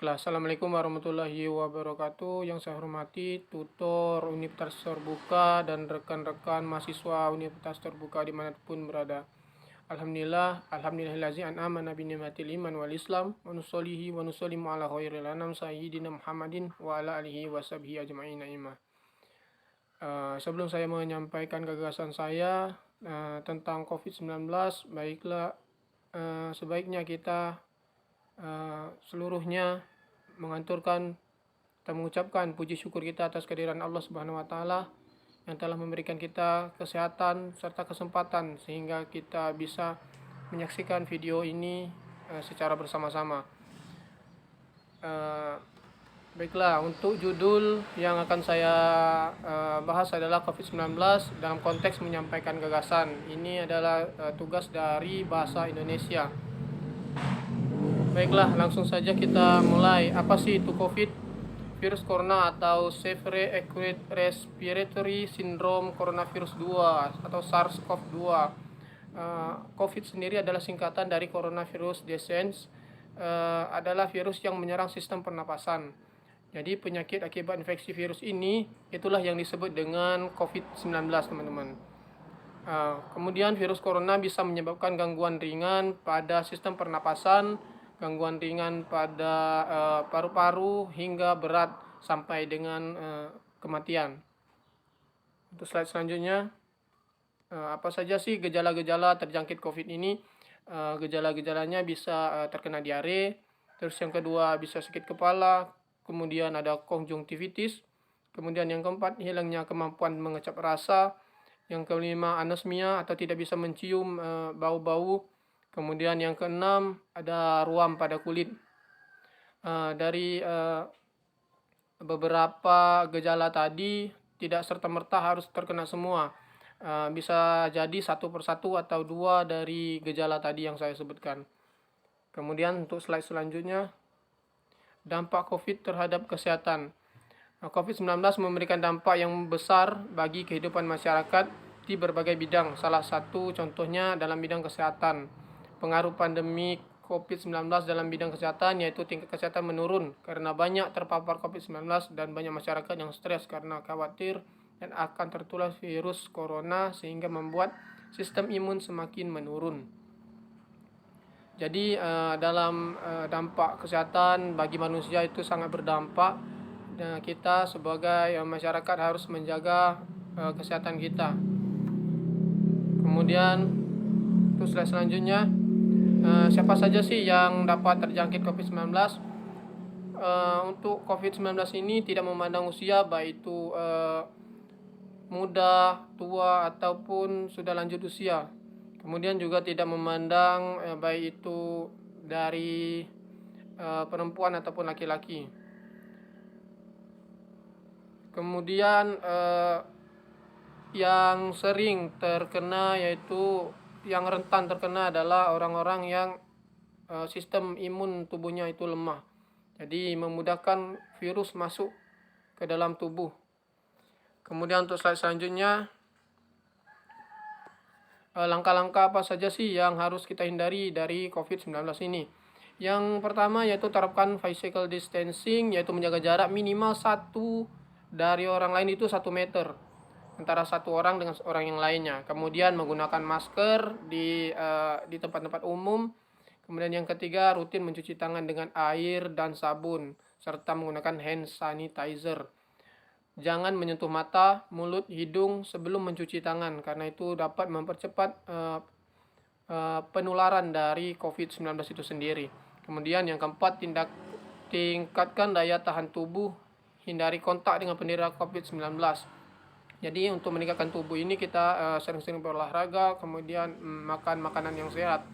Baiklah, Assalamualaikum warahmatullahi wabarakatuh. Yang saya hormati tutor Universitas Terbuka dan rekan-rekan mahasiswa Universitas Terbuka dimanapun berada. Alhamdulillahillazi an'ama bi ni'matil iman wal islam wa nusollihi wa nusollimu ala khairil anam sayyidina Muhammadin wa ala alihi wa sahbihi ajma'in imah. Sebelum saya menyampaikan gagasan saya tentang COVID-19, baiklah sebaiknya kita seluruhnya mengaturkan dan mengucapkan puji syukur kita atas kehadiran Allah Subhanahu wa taala yang telah memberikan kita kesehatan serta kesempatan sehingga kita bisa menyaksikan video ini secara bersama-sama. Baiklah, untuk judul yang akan saya bahas adalah COVID-19 dalam konteks menyampaikan gagasan. Ini adalah tugas dari bahasa Indonesia. Baiklah, langsung saja kita mulai. Apa sih itu COVID? Virus corona atau Severe Acute Respiratory Syndrome Coronavirus 2 atau SARS-CoV-2. COVID sendiri adalah singkatan dari Coronavirus Disease, adalah virus yang menyerang sistem pernapasan. Jadi penyakit akibat infeksi virus ini itulah yang disebut dengan COVID-19, teman-teman. Kemudian virus corona bisa menyebabkan gangguan ringan pada sistem pernapasan, gangguan ringan pada paru-paru hingga berat sampai dengan kematian. Untuk slide selanjutnya, apa saja sih gejala-gejala terjangkit COVID ini? Gejala-gejalanya bisa terkena diare, terus yang kedua bisa sakit kepala, kemudian ada konjungtivitis, kemudian yang keempat hilangnya kemampuan mengecap rasa, yang kelima anosmia atau tidak bisa mencium bau-bau. Kemudian yang keenam ada ruam pada kulit. Dari beberapa gejala tadi tidak serta-merta harus terkena semua. Bisa jadi satu persatu atau dua dari gejala tadi yang saya sebutkan. Kemudian untuk slide selanjutnya, dampak COVID terhadap kesehatan. COVID-19 memberikan dampak yang besar bagi kehidupan masyarakat di berbagai bidang. Salah satu contohnya dalam bidang kesehatan. Pengaruh pandemi COVID-19 dalam bidang kesehatan yaitu tingkat kesehatan menurun karena banyak terpapar COVID-19 dan banyak masyarakat yang stres karena khawatir dan akan tertular virus corona sehingga membuat sistem imun semakin menurun. Jadi dalam dampak kesehatan bagi manusia itu sangat berdampak dan kita sebagai masyarakat harus menjaga kesehatan kita. Kemudian untuk slide selanjutnya, siapa saja sih yang dapat terjangkit COVID-19? Untuk COVID-19 ini tidak memandang usia, baik itu muda, tua, ataupun sudah lanjut usia. Kemudian juga tidak memandang baik itu dari perempuan ataupun laki-laki. Kemudian yang sering terkena yaitu yang rentan terkena adalah orang-orang yang sistem imun tubuhnya itu lemah. Jadi memudahkan virus masuk ke dalam tubuh. Kemudian untuk slide selanjutnya, langkah-langkah apa saja sih yang harus kita hindari dari COVID-19 ini? Yang pertama yaitu terapkan physical distancing, yaitu menjaga jarak minimal satu dari orang lain itu 1 meter antara satu orang dengan orang yang lainnya. Kemudian menggunakan masker di tempat-tempat umum. Kemudian yang ketiga, rutin mencuci tangan dengan air dan sabun serta menggunakan hand sanitizer. Jangan menyentuh mata, mulut, hidung sebelum mencuci tangan karena itu dapat mempercepat penularan dari COVID-19 itu sendiri. Kemudian yang keempat, tingkatkan daya tahan tubuh, hindari kontak dengan penderita COVID-19. Jadi untuk meningkatkan tubuh ini kita sering-sering berolahraga, kemudian makan makanan yang sehat.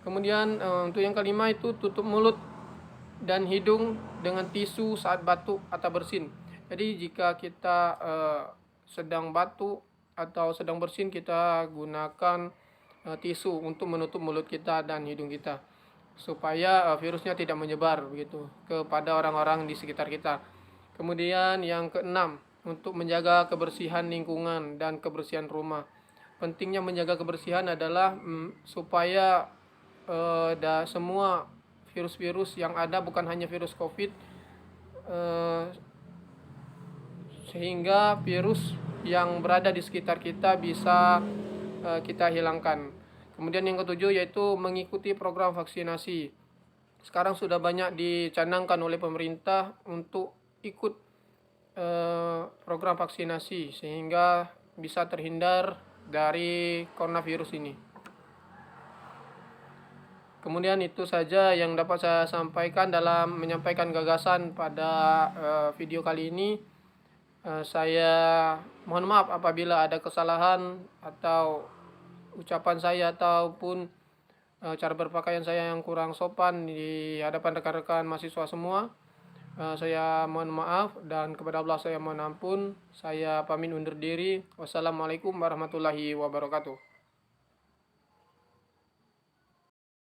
Kemudian untuk yang kelima itu tutup mulut dan hidung dengan tisu saat batuk atau bersin. Jadi jika kita sedang batuk atau sedang bersin, kita gunakan tisu untuk menutup mulut kita dan hidung kita supaya virusnya tidak menyebar begitu kepada orang-orang di sekitar kita. Kemudian yang keenam, untuk menjaga kebersihan lingkungan dan kebersihan rumah. Pentingnya menjaga kebersihan adalah supaya semua virus-virus yang ada, bukan hanya virus COVID, sehingga virus yang berada di sekitar kita bisa kita hilangkan. Kemudian yang ketujuh yaitu mengikuti program vaksinasi. Sekarang sudah banyak dicanangkan oleh pemerintah untuk ikut program vaksinasi sehingga bisa terhindar dari coronavirus ini. Kemudian itu saja yang dapat saya sampaikan dalam menyampaikan gagasan pada video kali ini. Saya mohon maaf apabila ada kesalahan atau ucapan saya ataupun cara berpakaian saya yang kurang sopan di hadapan rekan-rekan mahasiswa semua. Saya mohon maaf dan kepada Allah saya mohon ampun. Saya pamit undur diri. Wassalamualaikum warahmatullahi wabarakatuh.